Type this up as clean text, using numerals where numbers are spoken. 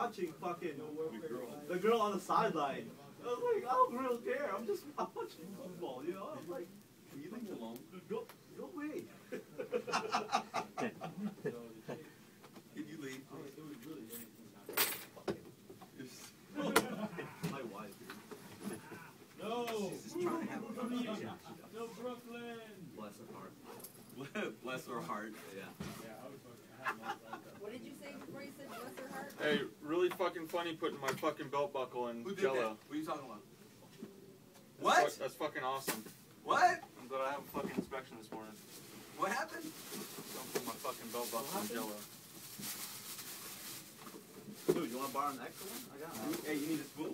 watching fucking the girl on the sideline. I was like, I don't really care. I'm watching football, you know. I'm like, can you leave me alone? Go away. Can you leave? My wife. No. She's just trying to have a No Brooklyn. Bless her heart. Bless her heart. Yeah. What did you say before you said bless her heart? Hey, really fucking funny putting my fucking belt buckle in Who did Jello. that? What are you talking about? What? That's fucking awesome. What? I'm glad I have a fucking inspection this morning. What happened? Don't put my fucking belt buckle in Jello. Dude, you want to borrow an extra one? I got one. Hey, you need a spoon?